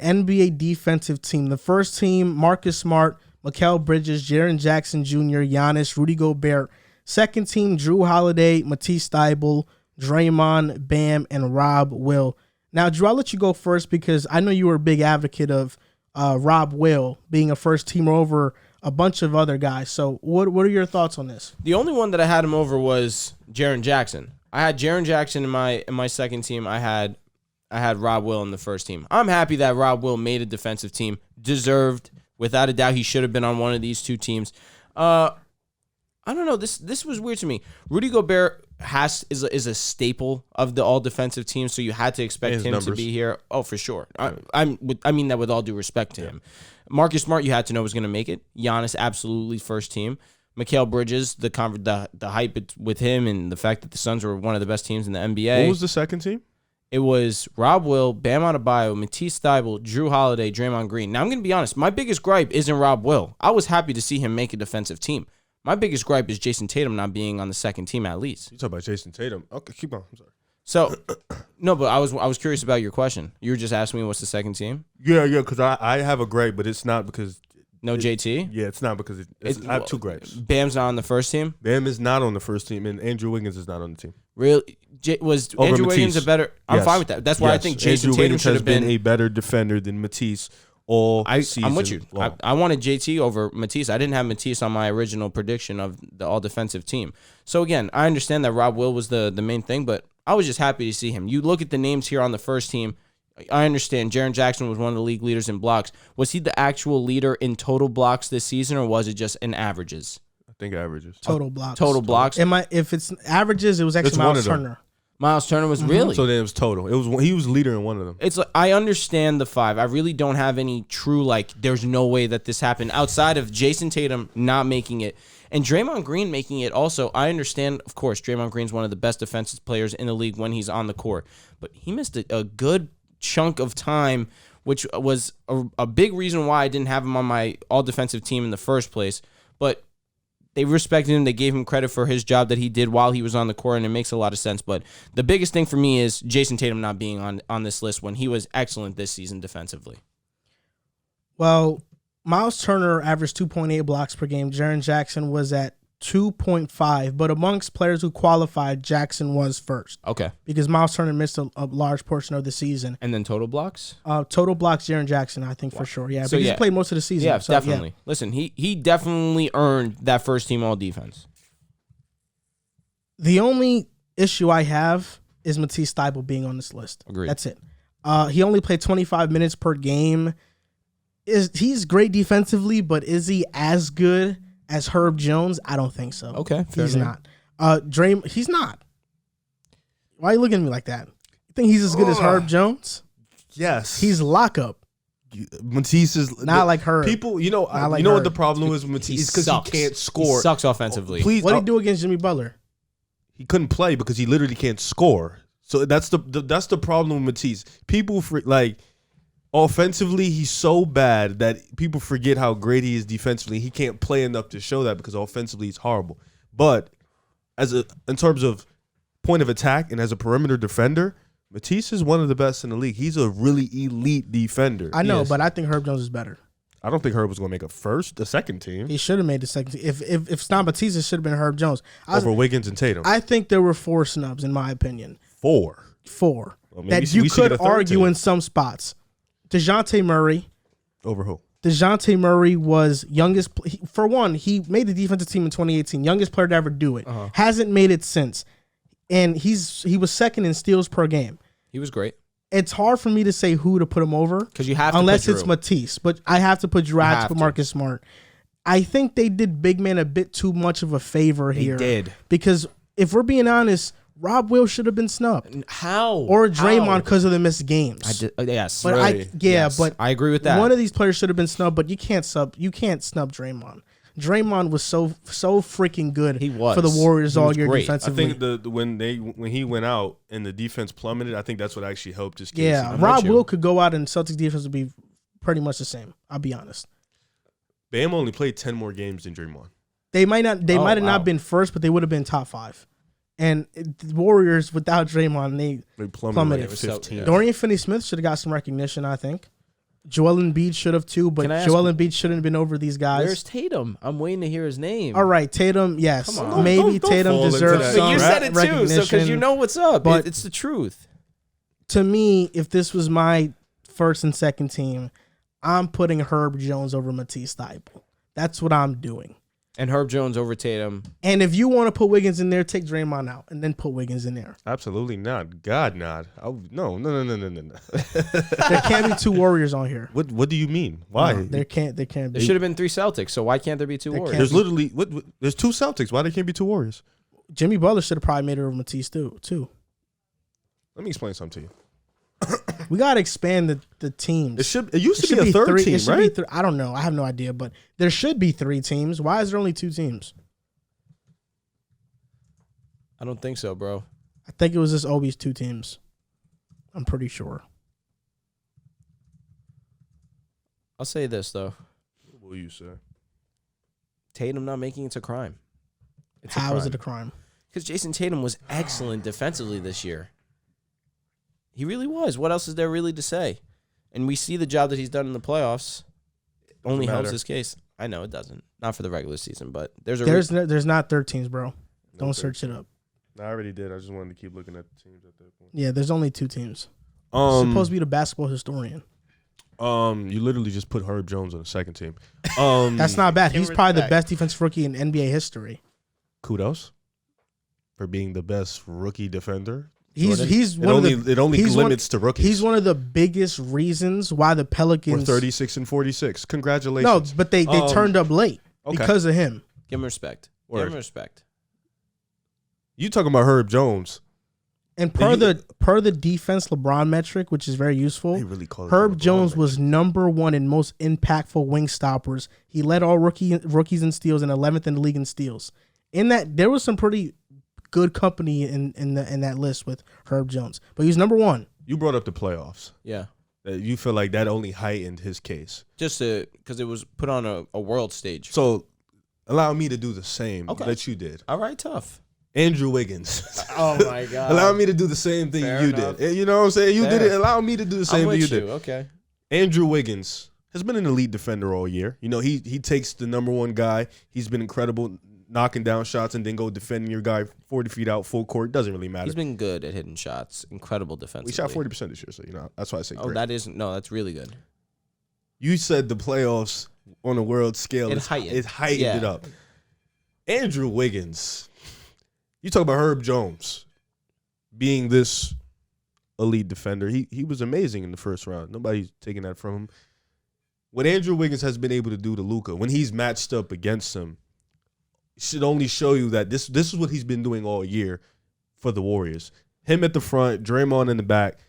NBA defensive team. The first team, Marcus Smart, Mikal Bridges, Jaren Jackson Jr., Giannis, Rudy Gobert. Second team, Drew Holiday, Matisse Thybulle, Draymond, Bam, and Rob Will. Now, Drew, I'll let you go first because I know you were a big advocate of Rob Will being a first teamer over a bunch of other guys. So what are your thoughts on this? The only one that I had him over was Jaren Jackson. I had Jaren Jackson in my second team. I had Rob Will in the first team. I'm happy that Rob Will made a defensive team. Deserved. Without a doubt, he should have been on one of these two teams. I don't know. This was weird to me. Rudy Gobert is a staple of the all defensive team, so you had to expect him to be here. Oh, for sure. I mean that with all due respect to him. Marcus Smart, you had to know was going to make it. Giannis, absolutely first team. Mikal Bridges, the hype with him and the fact that the Suns were one of the best teams in the NBA. What was the second team? It was Rob Will, Bam Adebayo, Matisse Thybulle, Drew Holiday, Draymond Green. Now, I'm going to be honest. My biggest gripe isn't Rob Will. I was happy to see him make a defensive team. My biggest gripe is Jason Tatum not being on the second team at least. You talk about Jason Tatum. Okay, keep on. I'm sorry. So, no, but I was curious about your question. You were just asking me what's the second team? Yeah, because I have a gripe, but it's not because... JT? Yeah, it's not because I have two gripes. Bam's not on the first team? Bam is not on the first team, and Andrew Wiggins is not on the team. Really? Was Over Andrew Matisse. Wiggins a better... I'm Yes. fine with that. That's why I think Jason Andrew Tatum should have been a better defender than Matisse all season I'm with you. long. I wanted JT over Matisse. I didn't have Matisse on my original prediction of the all-defensive team. So, again, I understand that Rob Will was the main thing, but I was just happy to see him. You look at the names here on the first team, I understand Jaren Jackson was one of the league leaders in blocks. Was he the actual leader in total blocks this season, or was it just in averages? I think averages. Total blocks. Total blocks. If it's averages, it was actually It's one Miles of them. Turner. Miles Turner was really. So then it was total. He was leader in one of them. It's like, I understand the five. I really don't have any true, there's no way that this happened outside of Jason Tatum not making it. And Draymond Green making it also. I understand, of course, Draymond Green's one of the best defensive players in the league when he's on the court. But he missed a good chunk of time, which was a big reason why I didn't have him on my all-defensive team in the first place. But they respected him. They gave him credit for his job that he did while he was on the court, and it makes a lot of sense. But the biggest thing for me is Jason Tatum not being on this list when he was excellent this season defensively. Well, Miles Turner averaged 2.8 blocks per game. Jaren Jackson was at 2.5, but amongst players who qualified, Jackson was first. Okay. Because Miles Turner missed a large portion of the season. And then total blocks? Total blocks, Jaren Jackson, I think, for sure. Yeah, So, because yeah. he played most of the season. Yeah, so, definitely. Listen, he definitely earned that first team all defense. The only issue I have is Matisse Thybulle being on this list. Agreed. That's it. He only played 25 minutes per game. He's great defensively, but is he as good as Herb Jones? I don't think so. Okay, fair he's enough. not. He's not. Why are you looking at me like that? You think he's as good as Herb Jones? Yes. He's lockup. Matisse is Not like Herb. People, Like you know Herb. what the problem is with Matisse? Because sucks. he can't score. He sucks offensively. Please, What did he do against Jimmy Butler? he couldn't play because he literally can't score. So that's the problem with Matisse. People offensively, he's so bad that people forget how great he is defensively. He can't play enough to show that because offensively he's horrible. But in terms of point of attack and as a perimeter defender, Matisse is one of the best in the league. He's a really elite defender. I know, but I think Herb Jones is better. I don't think Herb was going to make a second team. He should have made the second team. If it's not Matisse, it should have been Herb Jones. Over Wiggins and Tatum. I think there were 4 snubs, in my opinion. 4. Well, maybe that you we should could get a third argue team. in some spots. DeJounte Murray. Over who? DeJounte Murray was youngest. For one, he made the defensive team in 2018. Youngest player to ever do it. Hasn't made it since. And he was second in steals per game. He was great. It's hard for me to say who to put him over. Because you have to unless put it's Drew. Matisse. But I have to put Drew. I have to put to. Marcus Smart. I think they did big man a bit too much of a favor here. They did. Because if we're being honest, Rob Will should have been snubbed. How? Or Draymond because of the missed games. Yes. But Really? Yes, but I agree with that. One of these players should have been snubbed, but you can't snub Draymond. Draymond was so freaking good. He was. For the Warriors He all was year great. defensively. I think when he went out and the defense plummeted, I think that's what actually helped his case. yeah, Rob Will could go out and Celtics defense would be pretty much the same. I'll be honest. Bam only played 10 more games than Draymond. They might have wow. not been first, but they would have been top 5. And the Warriors without Draymond, they They plummeted. like 15. Dorian Finney-Smith should have got some recognition, I think. Joel Embiid should have too, but Can I ask- Joel Embiid shouldn't have been over these guys. Where's Tatum? I'm waiting to hear his name. All right, Tatum, yes. Come on. Maybe Don't Tatum fall into deserves that some But you said it too, so because recognition. you know what's up. But- It's the truth. To me, if this was my first and second team, I'm putting Herb Jones over Matisse Thybulle. That's what I'm doing. And Herb Jones over Tatum. And if you want to put Wiggins in there, take Draymond out and then put Wiggins in there. Absolutely not. God, not. No. There can't be two Warriors on here. What do you mean? Why? No, there can't be. There should have been 3 Celtics, so why can't there be 2 There Warriors? There's literally there's 2 Celtics. Why there can't be 2 Warriors? Jimmy Butler should have probably made it over Matisse too. Let me explain something to you. We gotta expand the teams. It used to be a third team, right? I don't know. I have no idea, but there should be 3 teams. Why is there only 2 teams? I don't think so, bro. I think it was just always 2 teams. I'm pretty sure. I'll say this, though. What will you say? Tatum not making it's a crime. How is it a crime? Because Jason Tatum was excellent defensively this year. He really was. What else is there really to say? And we see the job that he's done in the playoffs. Only helps matter. his case. I know it doesn't. Not for the regular season, but there's a There's not 13 teams, bro. Don't search it up. No, I already did. I just wanted to keep looking at the teams at that point. Yeah, there's only 2 teams. Supposed to be the basketball historian. You literally just put Herb Jones on the second team. That's not bad. Give He's her probably the back. best defensive rookie in NBA history. Kudos for being the best rookie defender. He's It one only of the, it only he's limits to rookies. He's one of the biggest reasons why the We're Pelicans 36 and 46. No, Congratulations. but they turned up late Okay. because of him. Give him respect. Give Word. him respect. You talking about Herb Jones? And You- per the defense LeBron metric, which is very useful, They really call it Herb the LeBron Jones metric. was number 1 in most impactful wing stoppers. He led all rookies in steals and 11th in the league in steals. In that, there was some pretty good company in that list with Herb Jones, but he was number 1. You brought up the playoffs. Yeah. You feel like that only heightened his case. Just because it was put on a world stage. So allow me to do the same Okay. that you did. All right, tough. Andrew Wiggins. Oh, my God. Allow me to do the same thing Fair you enough. did. You know what I'm saying? You did Fair. it. Allow me to do the I'm same thing with you you. did. Okay. Andrew Wiggins has been an elite defender all year. You know, he takes the number 1 guy. He's been incredible knocking down shots and then go defending your guy 40 feet out full court. Doesn't really matter. He's been good at hitting shots. Incredible defensively. We shot 40% this year, so, you know, that's why I say Oh, great. that's really good. You said the playoffs on a world scale. It heightened. It heightened Yeah. it up. Andrew Wiggins. You talk about Herb Jones being this elite defender. He was amazing in the first round. Nobody's taking that from him. What Andrew Wiggins has been able to do to Luka when he's matched up against him should only show you that this is what he's been doing all year for the Warriors. Him at the front, Draymond in the back.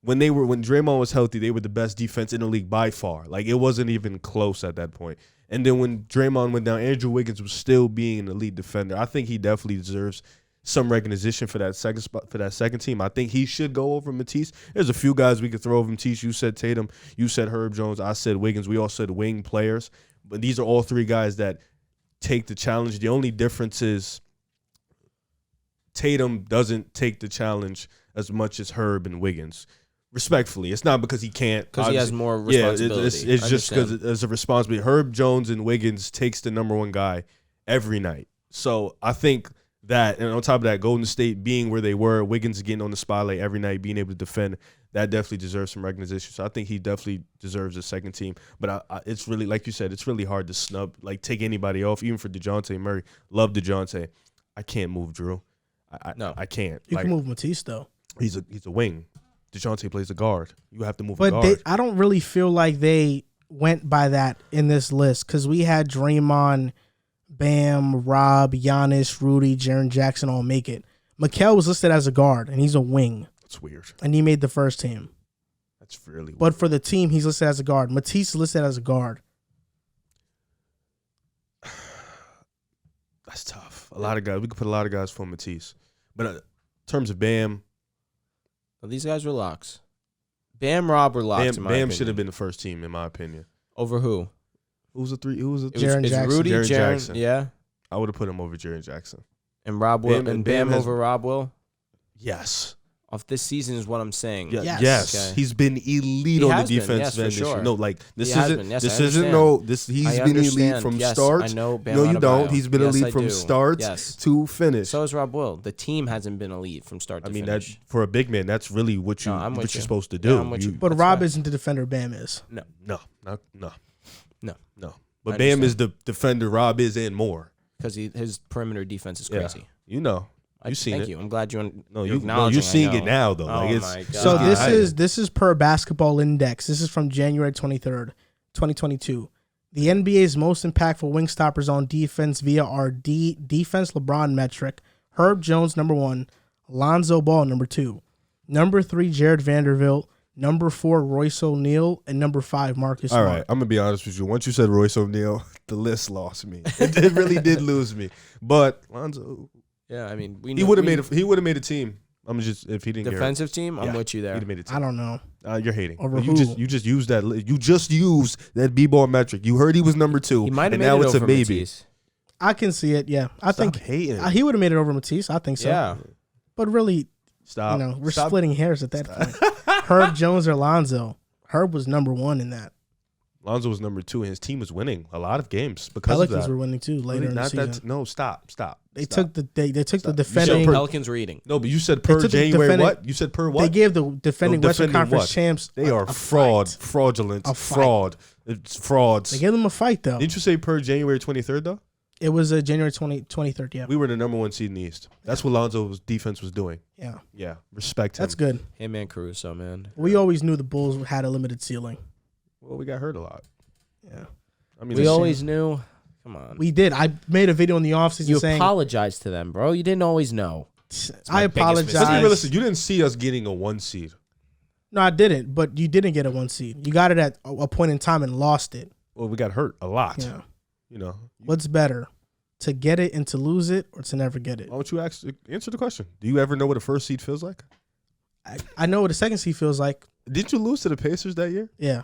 When Draymond was healthy, they were the best defense in the league by far. Like, it wasn't even close at that point. And then when Draymond went down, Andrew Wiggins was still being an elite defender. I think he definitely deserves some recognition for that second spot, for that second team. I think he should go over Mattise. There's a few guys we could throw over Mattise. You said Tatum. You said Herb Jones. I said Wiggins. We all said wing players. But these are all 3 guys that take the challenge. The only difference is Tatum doesn't take the challenge as much as Herb and Wiggins. Respectfully, it's not because he can't. Because he has more responsibility. Yeah, it's just because Understand. it's a responsibility. Herb Jones and Wiggins takes the number 1 guy every night. So I think that, and on top of that, Golden State being where they were, Wiggins getting on the spotlight every night, being able to defend, that definitely deserves some recognition. So I think he definitely deserves a second team. But it's really, like you said, it's really hard to snub, like take anybody off, even for DeJounte Murray. Love DeJounte. I can't move Drew. No. I can't. You Like, can move Matisse though. he's a wing. DeJounte plays a guard. You have to move a But guard. I don't really feel like they went by that in this list because we had Draymond, Bam, Rob, Giannis, Rudy, Jaren Jackson all make it. Mikal was listed as a guard, and he's a wing, That's weird. and he made the first team. That's really weird. But for the team, he's listed as a guard. Matisse is listed as a guard. That's tough. A lot of guys. We could put a lot of guys for Matisse. But in terms of Bam, Well, these guys were locks. Bam, Rob were locks. in my Bam opinion. should have been the first team, in my opinion. Over who? Who was the 3? Who was the It three? was, Jaren it's Jackson. Rudy, Jaren Jaren, Jackson. yeah, I would have put him over Jaren Jackson. and Rob Will, Bam- and Bam Bam has- over Rob Will. Yes. off this season is what I'm saying. Yeah, Yes. yes. Okay. He's been elite He on the has been, defense yes, for end this year. sure. No, like this He has isn't been, yes, this I isn't understand. no this he's I been elite understand. from Yes, starts. I know Bam No, you don't. Adebayo. He's been Yes, elite I from do. starts Yes. to finish. So is Rob Will. The team hasn't been elite from start to I mean, that finish. for a big man, that's really what No, I'm with what you. you're supposed to Yeah, do. I'm with you. But That's Rob right. isn't the defender Bam is. No. No. I But Bam is the defender Rob is and more. Because his perimeter defense is Yeah. crazy. You know. You've seen Thank it. you. I'm glad you're You're acknowledging. seeing I it know. now though. Oh Like it's my God. So it's this getting is this is per Basketball Index. This is from January 23rd, 2022. The NBA's most impactful wing stoppers on defense via our defense LeBron metric. Herb Jones, number 1. Lonzo Ball, number 2. Number 3, Jared Vanderbilt. Number 4, Royce O'Neal. And number 5, Marcus All Smart. right, I'm gonna be honest with you. Once you said Royce O'Neal, the list lost me. It really did lose me. But Lonzo, Yeah, I mean, he would have made a team. I'm just if he didn't defensive team. I'm Yeah. with you get there. he'd have made a team. I don't know. You're hating. Over you who? just used that. You just used that b-ball metric. You heard he was number 2, He might have and made now it it's over a maybe. Matisse. I can see it. Yeah, I Stop think hating. he would have made it over Matisse. I think so. Yeah. But really, Stop. we're Stop. splitting hairs at that point. Herb Jones or Lonzo. Herb was number 1 in that. Lonzo was number 2, and his team was winning a lot of games because Pelicans of that. were winning too later in the Not season. that. No, stop. They Stop. took the Stop. You defending. said Pelicans were eating. No, but you said They per took the January defending- what? You said per what? They gave the defending No, Western defending Conference what? champs. They are a fraud, fight. fraudulent, A fight. fraud. It's frauds. They gave them a fight though. Didn't you say per January 23rd though? It was January 23rd. Yeah, We were the number 1 seed in the East. That's what Lonzo's defense was doing. yeah, Yeah, respect him. that's good. Him and Caruso, man. We always knew the Bulls had a limited ceiling. Well, we got hurt a lot. Yeah, I mean, We it's- always knew. Come on. we did. I made a video in the offseason You saying apologized to them, bro. You didn't always know. I biggest apologize. mistake. Let's be realistic. You didn't see us getting a 1 seed. No, I didn't. But you didn't get a 1 seed. You got it at a point in time and lost it. Well, we got hurt a lot. Yeah. You know. What's better, to get it and to lose it, or to never get it? Why don't you answer the question? Do you ever know what a first seed feels like? I know what a second seed feels like. Didn't you lose to the Pacers that year? Yeah.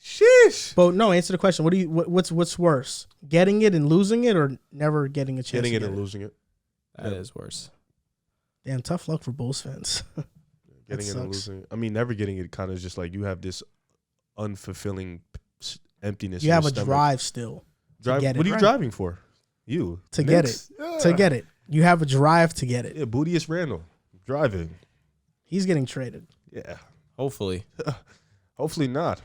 Sheesh. But no, answer the question. What's worse? Getting it and losing it, or never getting a chance Getting to it get and losing it. That is worse. Damn, tough luck for Bulls fans. Getting it and sucks. losing it. I mean, never getting it kind of just like you have this unfulfilling emptiness. You in have your a stomach. drive still Drive. get it. What are you Right. driving for? You to get Knicks? it. Yeah. To get it. You have a drive to get it. Yeah, Bootius Randall driving. He's getting traded. Yeah. Hopefully. Hopefully not.